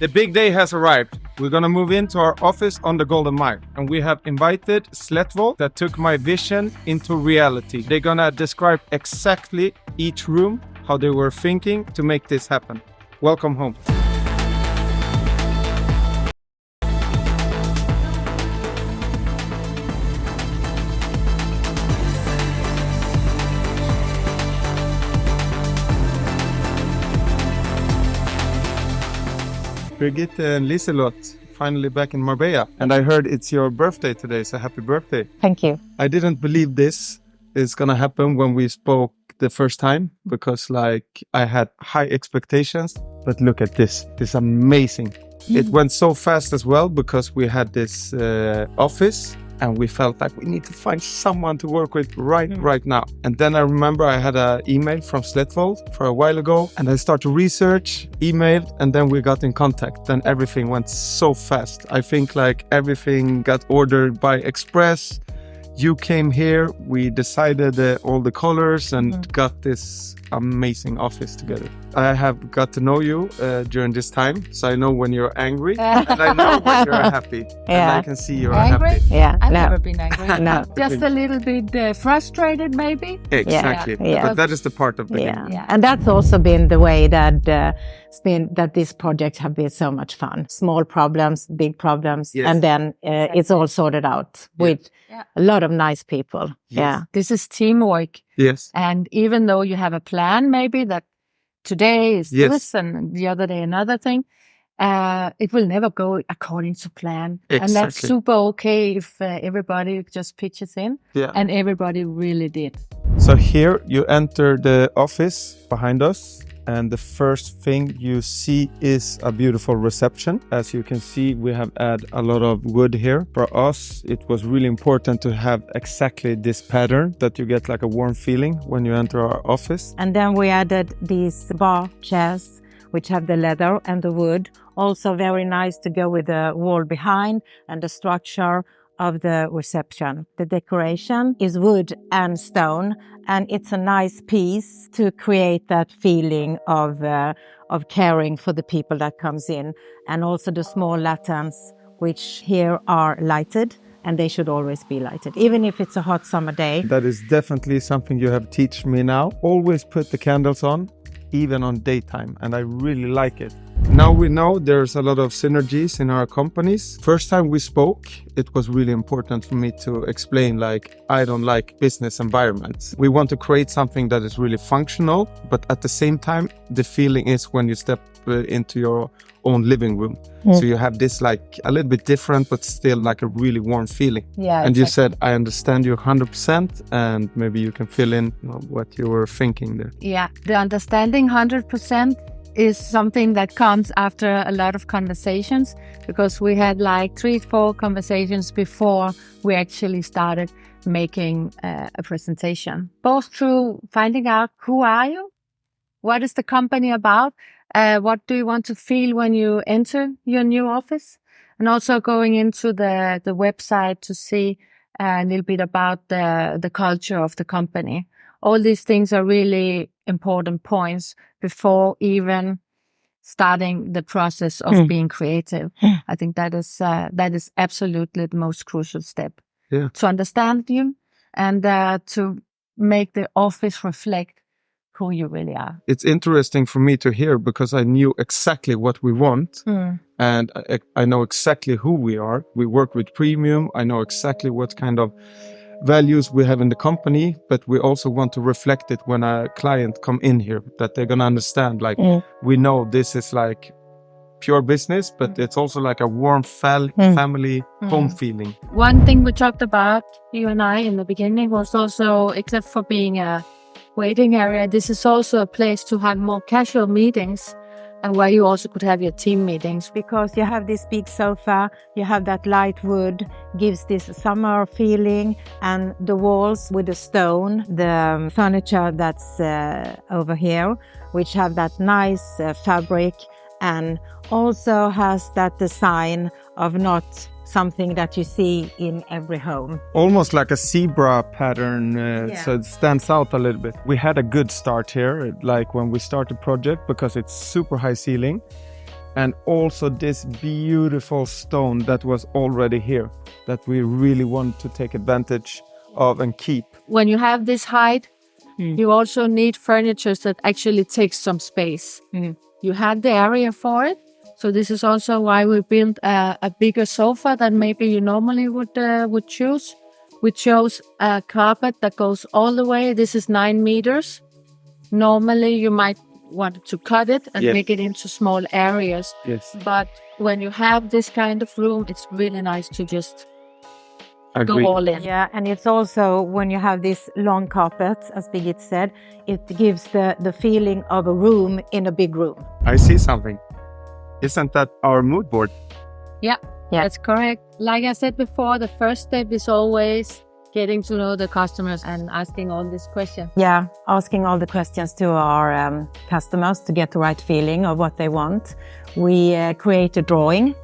The big day has arrived. We're gonna move into our office on the Golden Mile, and we have invited Slettvoll that took my vision into reality. They're gonna describe exactly each room, how they were thinking to make this happen. Welcome home. Brigitte and Liselott, finally back in Marbella. And I heard it's your birthday today, so happy birthday. Thank you. I didn't believe this is gonna happen when we spoke the first time, because I had high expectations, but look at this. This is amazing. It went so fast as well because we had this office and we felt like we need to find someone to work with right now. And then I remember I had an email from Slettvoll for a while ago, and I started research, emailed, and then we got in contact. Then everything went so fast. I think everything got ordered by express. You came here, we decided all the colors and got this amazing office together. I have got to know you during this time, so I know when you're angry and I know when you're happy. And I can see you're happy. Yeah, I've never been angry. No. Just a little bit frustrated, maybe. Exactly. Yeah. But that is the part of the game. Yeah. And that's also been the way that that this project have been so much fun. Small problems, big problems, and then it's all sorted out with a lot of nice people. Yes. Yeah. This is teamwork. Yes. And even though you have a plan, maybe that today is this and the other day another thing, it will never go according to plan. Exactly. And that's super okay if everybody just pitches in. Yeah. And everybody really did. So here you enter the office behind us, and the first thing you see is a beautiful reception. As you can see, we have added a lot of wood here. For us, it was really important to have exactly this pattern, that you get a warm feeling when you enter our office. And then we added these bar chairs, which have the leather and the wood. Also very nice to go with the wall behind and the structure of the reception. The decoration is wood and stone, and it's a nice piece to create that feeling of caring for the people that comes in. And also the small lanterns, which here are lighted, and they should always be lighted, even if it's a hot summer day. That is definitely something you have taught me now. Always put the candles on, even on daytime, and I really like it. Now we know there's a lot of synergies in our companies. First time we spoke, it was really important for me to explain I don't like business environments. We want to create something that is really functional, but at the same time, the feeling is when you step into your own living room. So you have this a little bit different, but still a really warm feeling. Yeah. And you said, I understand you 100%, and maybe you can fill in what you were thinking there. Yeah, the understanding 100% is something that comes after a lot of conversations, because we had 3-4 conversations before we actually started making a presentation. Both through finding out who are you, what is the company about, what do you want to feel when you enter your new office, and also going into the website to see a little bit about the culture of the company. All these things are really important points before even starting the process of being creative. I think that is absolutely the most crucial step. Yeah. To understand you and to make the office reflect who you really are. It's interesting for me to hear, because I knew exactly what we want, and I know exactly who we are. We work with premium. I know exactly what kind of values we have in the company, but we also want to reflect it when a client come in here, that they're going to understand, we know this is pure business, but it's also a warm family home feeling. One thing we talked about, you and I, in the beginning was also, except for being a waiting area, this is also a place to have more casual meetings, and where you also could have your team meetings. Because you have this big sofa, you have that light wood, gives this summer feeling, and the walls with the stone, the furniture that's over here, which have that nice fabric, and also has that design of not something that you see in every home. Almost like a zebra pattern, so it stands out a little bit. We had a good start here, when we started the project, because it's super high ceiling. and also this beautiful stone that was already here that we really want to take advantage of and keep. When you have this height, you also need furniture that actually takes some space. You had the area for it. So this is also why we built a bigger sofa than maybe you normally would choose. We chose a carpet that goes all the way. This is 9 meters. Normally you might want to cut it and make it into small areas. Yes. But when you have this kind of room, it's really nice to just Agree. go all in. Yeah, and it's also when you have this long carpet, as Birgit said, it gives the feeling of a room in a big room. I see something. Isn't that our mood board? Yeah, that's correct. Like I said before, the first step is always getting to know the customers and asking all these questions. Yeah, asking all the questions to our customers to get the right feeling of what they want. We create a drawing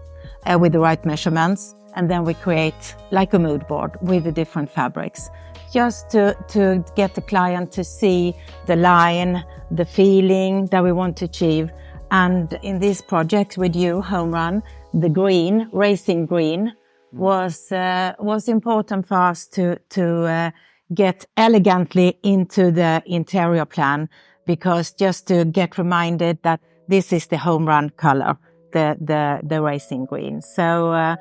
with the right measurements, and then we create like a mood board with the different fabrics, just to get the client to see the line, the feeling that we want to achieve. And in this project with you, Homerun, the green, racing green, was important for us to get elegantly into the interior plan, because just to get reminded that this is the Homerun color, the racing green. So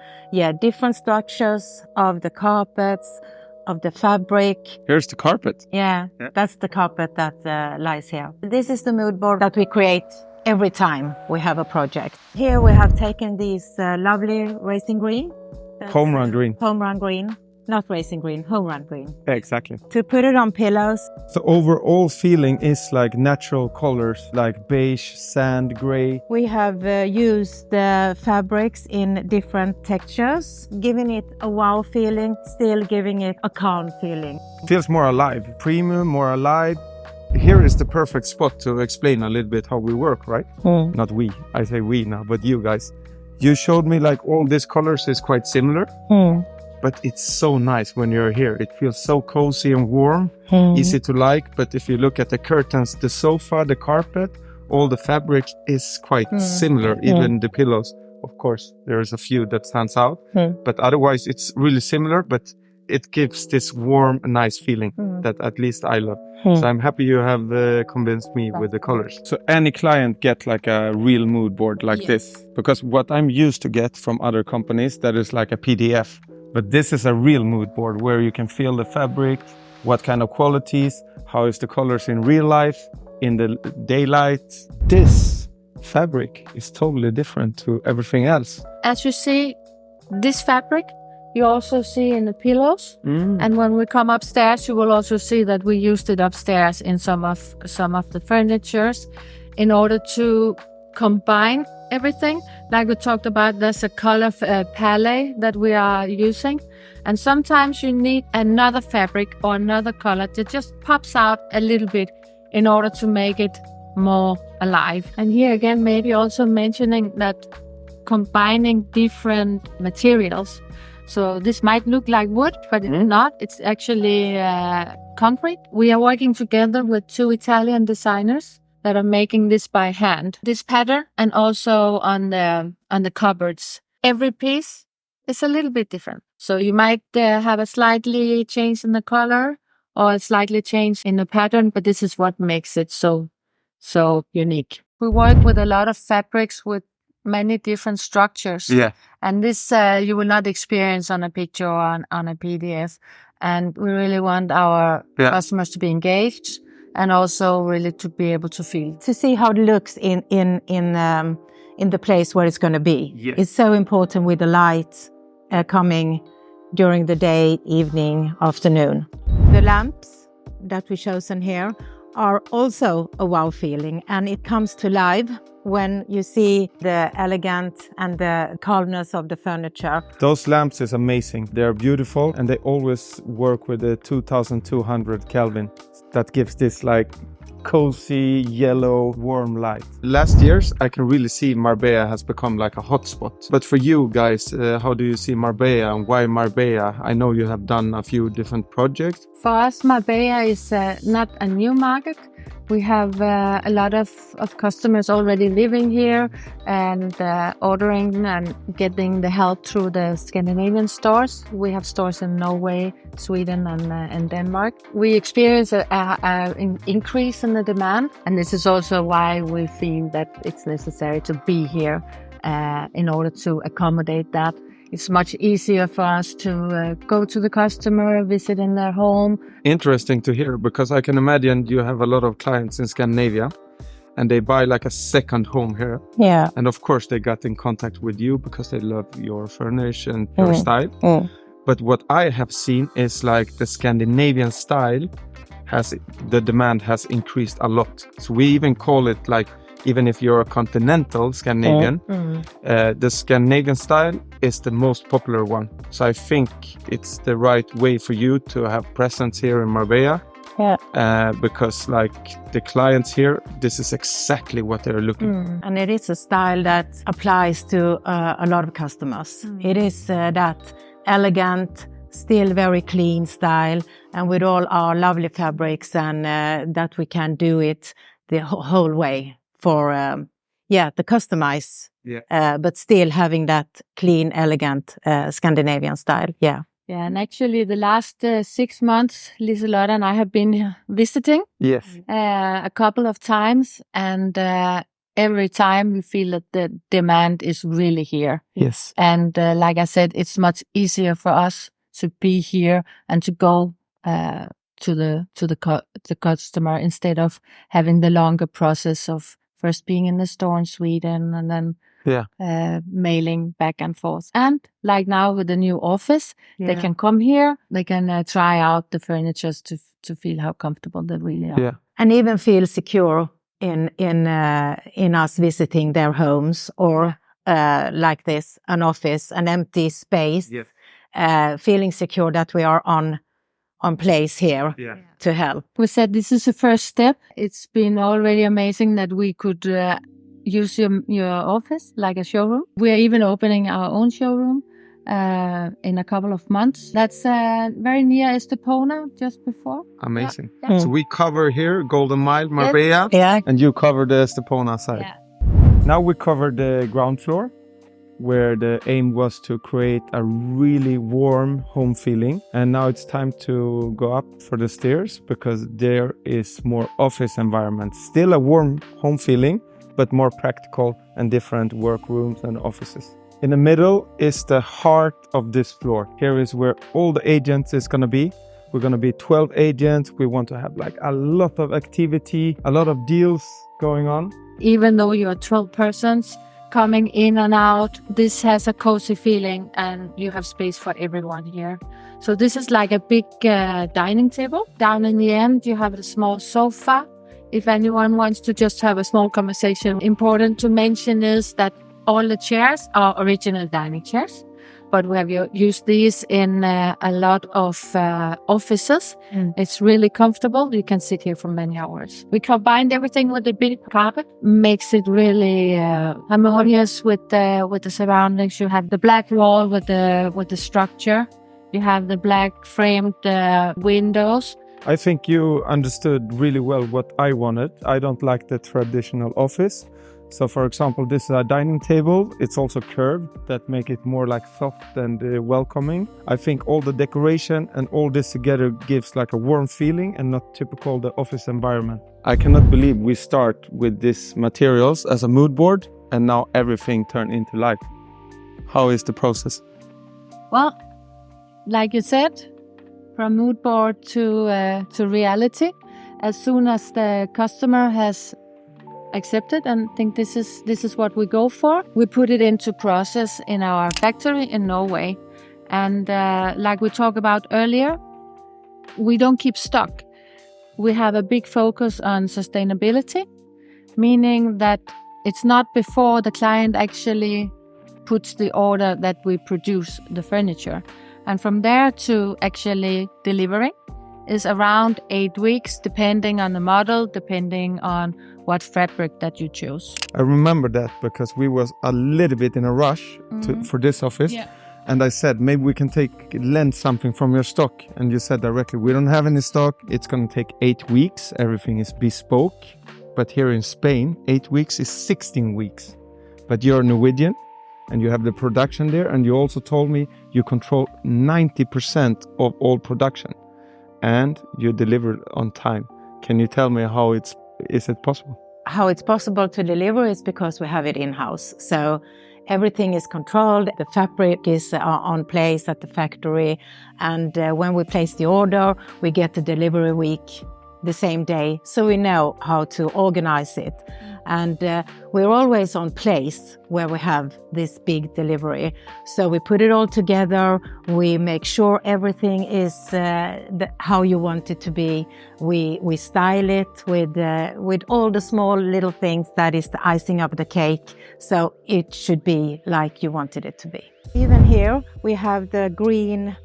different structures of the carpets, of the fabric. Here's the carpet. Yeah, that's the carpet that lies here. This is the mood board that we create every time we have a project. Here we have taken these lovely racing green. Homerun green. Homerun green. Not racing green, Homerun green. Exactly. To put it on pillows. The overall feeling is like natural colors, like beige, sand, gray. We have used the fabrics in different textures, giving it a wow feeling, still giving it a calm feeling. Feels more alive, premium, more alive. Here is the perfect spot to explain a little bit how we work, right? Not we, I say we now, but you guys. You showed me like all these colors is quite similar. But it's so nice when you're here. It feels so cozy and warm, easy to like. But if you look at the curtains, the sofa, the carpet, all the fabric is quite similar, even the pillows. Of course, there is a few that stands out, but otherwise it's really similar, but it gives this warm, nice feeling that at least I love. So I'm happy you have convinced me with the colors. So any client get like a real mood board like this, because what I'm used to get from other companies, that is like a PDF. But this is a real mood board where you can feel the fabric, what kind of qualities, how is the colors in real life, in the daylight. This fabric is totally different to everything else. As you see, this fabric, you also see in the pillows. And when we come upstairs, you will also see that we used it upstairs in some of the furnitures in order to combine everything. Like we talked about, there's a color palette that we are using, and sometimes you need another fabric or another color that just pops out a little bit in order to make it more alive. And here again, maybe also mentioning that combining different materials. So this might look like wood, but it's not. It's actually concrete. We are working together with 2 Italian designers that are making this by hand. This pattern, and also on the cupboards. Every piece is a little bit different. So you might have a slightly change in the color or a slightly change in the pattern, but this is what makes it so unique. We work with a lot of fabrics with many different structures. Yeah. And this you will not experience on a picture or on a PDF. And we really want our customers to be engaged, and also really to be able to feel. To see how it looks in the place where it's going to be. Yes. It's so important with the light coming during the day, evening, afternoon. The lamps that we've chosen here are also a wow feeling, and it comes to life when you see the elegant and the calmness of the furniture. Those lamps is amazing. They're beautiful, and they always work with the 2200 Kelvin. That gives this like cozy, yellow, warm light. Last years, I can really see Marbella has become like a hotspot. But for you guys, how do you see Marbella, and why Marbella? I know you have done a few different projects. For us, Marbella is not a new market. We have a lot of customers already living here and ordering and getting the help through the Scandinavian stores. We have stores in Norway, Sweden, and Denmark. We experience an increase in the demand, and this is also why we feel that it's necessary to be here in order to accommodate that. It's much easier for us to go to the customer, visit in their home. Interesting to hear, because I can imagine you have a lot of clients in Scandinavia and they buy like a second home here. Yeah. And of course they got in contact with you because they love your furniture and your style. But what I have seen is like the Scandinavian style the demand has increased a lot. So we even call it like, even if you're a continental Scandinavian, the Scandinavian style is the most popular one. So I think it's the right way for you to have presence here in Marbella. Because like the clients here, this is exactly what they're looking for. And it is a style that applies to a lot of customers. It is that elegant, still very clean style, and with all our lovely fabrics, and that we can do it the whole way for the customize, but still having that clean, elegant Scandinavian style. Yeah, and actually the last 6 months, Liselotte and I have been visiting a couple of times, and every time we feel that the demand is really here. Yes. And like I said, it's much easier for us to be here and to go to the customer instead of having the longer process of first being in the store in Sweden and then mailing back and forth. And like now with the new office, they can come here, they can try out the furniture to feel how comfortable they really are. Yeah. And even feel secure in us visiting their homes or like this, an office, an empty space, feeling secure that we are on place here to help. We said this is the first step. It's been already amazing that we could use your office like a showroom. We are even opening our own showroom in a couple of months. That's very near Estepona, just before. Amazing. So we cover here Golden Mile, Marbella, and you cover the Estepona side. Now we cover the ground floor, where the aim was to create a really warm home feeling. And now it's time to go up for the stairs, because there is more office environment. Still a warm home feeling, but more practical and different workrooms and offices. In the middle is the heart of this floor. Here is where all the agents is going to be. We're going to be 12 agents. We want to have like a lot of activity, a lot of deals going on. Even though you're 12 persons coming in and out, this has a cozy feeling and you have space for everyone here. So this is like a big dining table. Down in the end, you have a small sofa. If anyone wants to just have a small conversation, important to mention is that all the chairs are original dining chairs, but we have used these in a lot of offices. It's really comfortable. You can sit here for many hours. We combined everything with a big carpet, makes it really harmonious with the surroundings. You have the black wall with the structure. You have the black framed windows. I think you understood really well what I wanted. I don't like the traditional office. So for example, this is a dining table. It's also curved, that make it more like soft and welcoming. I think all the decoration and all this together gives like a warm feeling and not typical the office environment. I cannot believe we start with these materials as a mood board and now everything turned into life. How is the process? Well, like you said, from mood board to reality, as soon as the customer has accepted and think this is what we go for, we put it into process in our factory in Norway. And like we talked about earlier, we don't keep stock. We have a big focus on sustainability, meaning that it's not before the client actually puts the order that we produce the furniture. And from there to actually delivering is around 8 weeks, depending on the model, depending on what fabric that you choose. I remember that because we was a little bit in a rush for this office. And I said, maybe we can lend something from your stock. And you said directly, we don't have any stock. It's going to take 8 weeks. Everything is bespoke. But here in Spain, 8 weeks is 16 weeks. But you're Norwegian and you have the production there. And you also told me you control 90% of all production and you deliver on time. Can you tell me how is it possible? How it's possible to deliver is because we have it in-house. So everything is controlled. The fabric is on place at the factory. And when we place the order, we get the delivery week the same day. So we know how to organize it. And we're always on place where we have this big delivery. So we put it all together. We make sure everything is how you want it to be. We style it with all the small little things that is the icing of the cake. So it should be like you wanted it to be. Even here we have the green,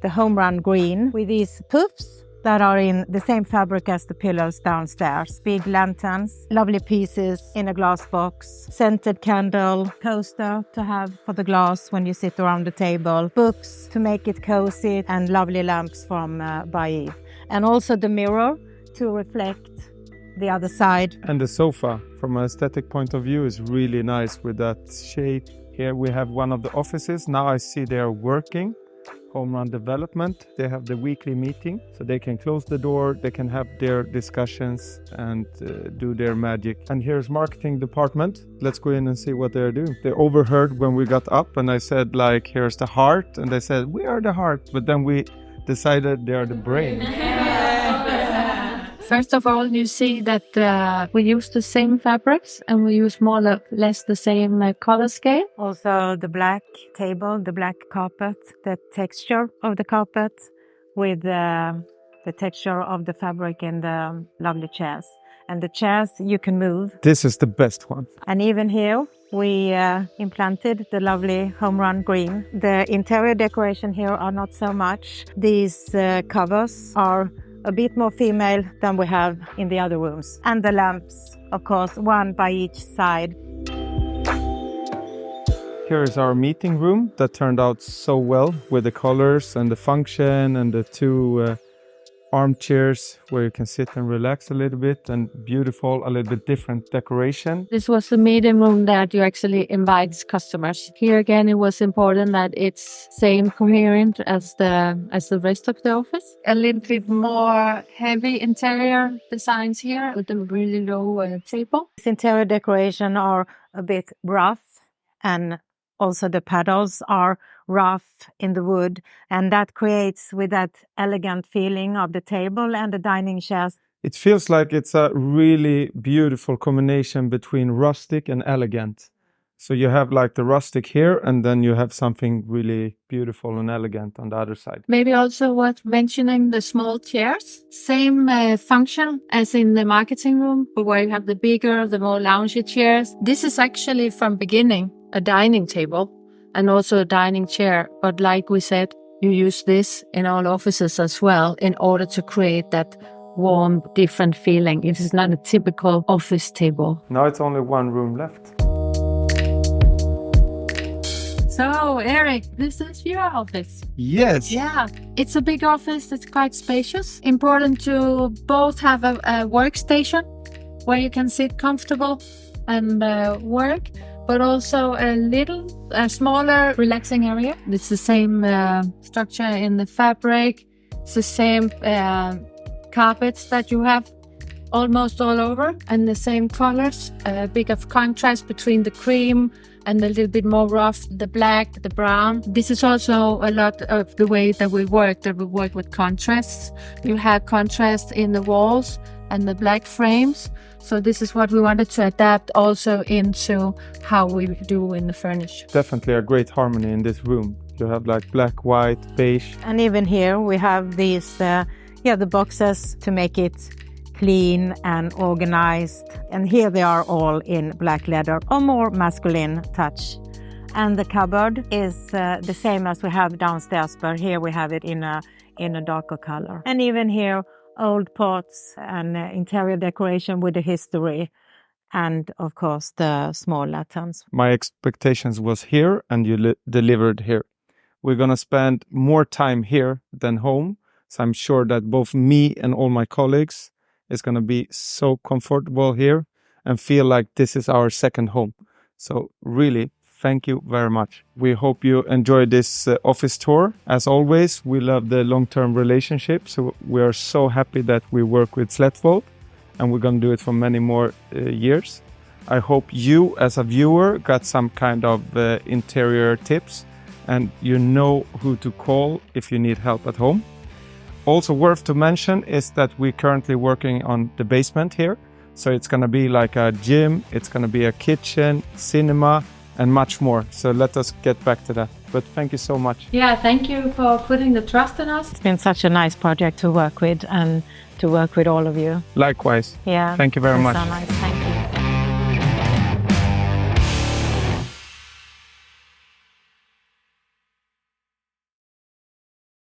the Homerun green with these puffs that are in the same fabric as the pillows downstairs. Big lanterns, lovely pieces in a glass box, scented candle, coaster to have for the glass when you sit around the table, books to make it cozy, and lovely lamps from by Eve. And also the mirror to reflect the other side. And the sofa, from an aesthetic point of view, is really nice with that shape. Here we have one of the offices. Now I see they are working. Homerun development. They have the weekly meeting, so they can close the door, they can have their discussions and do their magic. And here's marketing department. Let's go in and see what they're doing. They overheard when we got up and I said, like, here's the heart, and they said, we are the heart, but then we decided they are the brain. First of all, you see that we use the same fabrics and we use more or less the same color scale. Also the black table, the black carpet, the texture of the carpet with the texture of the fabric in the lovely chairs. And the chairs you can move. This is the best one. And even here we implanted the lovely Homerun green. The interior decoration here are not so much. These covers are a bit more female than we have in the other rooms. And the lamps, of course, one by each side. Here is our meeting room that turned out so well with the colors and the function and the two armchairs where you can sit and relax a little bit, and beautiful, a little bit different decoration. This was the meeting room that you actually invite customers. Here again, it was important that it's same coherent as the rest of the office. A little bit more heavy interior designs here with a really low table. This interior decoration are a bit rough, and also the paddles are rough in the wood, and that creates with that elegant feeling of the table and the dining chairs. It feels like it's a really beautiful combination between rustic and elegant. So you have like the rustic here, and then you have something really beautiful and elegant on the other side. Maybe also worth mentioning the small chairs. Same function as in the marketing room, but where you have the bigger, the more loungy chairs. This is actually from beginning a dining table and also a dining chair. But like we said, you use this in all offices as well in order to create that warm, different feeling. It is not a typical office table. Now it's only one room left. So, Eric, this is your office. Yes. Yeah, it's a big office. It's quite spacious. Important to both have a workstation where you can sit comfortable and work, but also a smaller relaxing area. It's the same structure in the fabric. It's the same carpets that you have almost all over, and the same colors. A bit of contrast between the cream and a little bit more rough, the black, the brown. This is also a lot of the way that we work with contrasts. You have contrast in the walls and the black frames. So this is what we wanted to adapt also into how we do in the furniture. Definitely a great harmony in this room. You have like black, white, beige. And even here we have these, the boxes to make it clean and organized. And here they are all in black leather, or more masculine touch. And the cupboard is the same as we have downstairs, but here we have it in a darker color. And even here, old pots and interior decoration with the history, and of course the small lanterns. My expectations was here, and you delivered here. we're going to spend more time here than home. So I'm sure that both me and all my colleagues is going to be so comfortable here and feel like this is our second home. So really, thank you very much. We hope you enjoyed this office tour. As always, we love the long-term relationship. So we are so happy that we work with Slettvoll, and we're going to do it for many more years. I hope you as a viewer got some kind of interior tips, and you know who to call if you need help at home. Also worth to mention is that we're currently working on the basement here. So it's going to be like a gym, it's going to be a kitchen, cinema, and much more. So let us get back to that. But thank you so much. Yeah, thank you for putting the trust in us. It's been such a nice project to work with and to work with all of you. Likewise. Yeah. Thank you very it's much. So nice.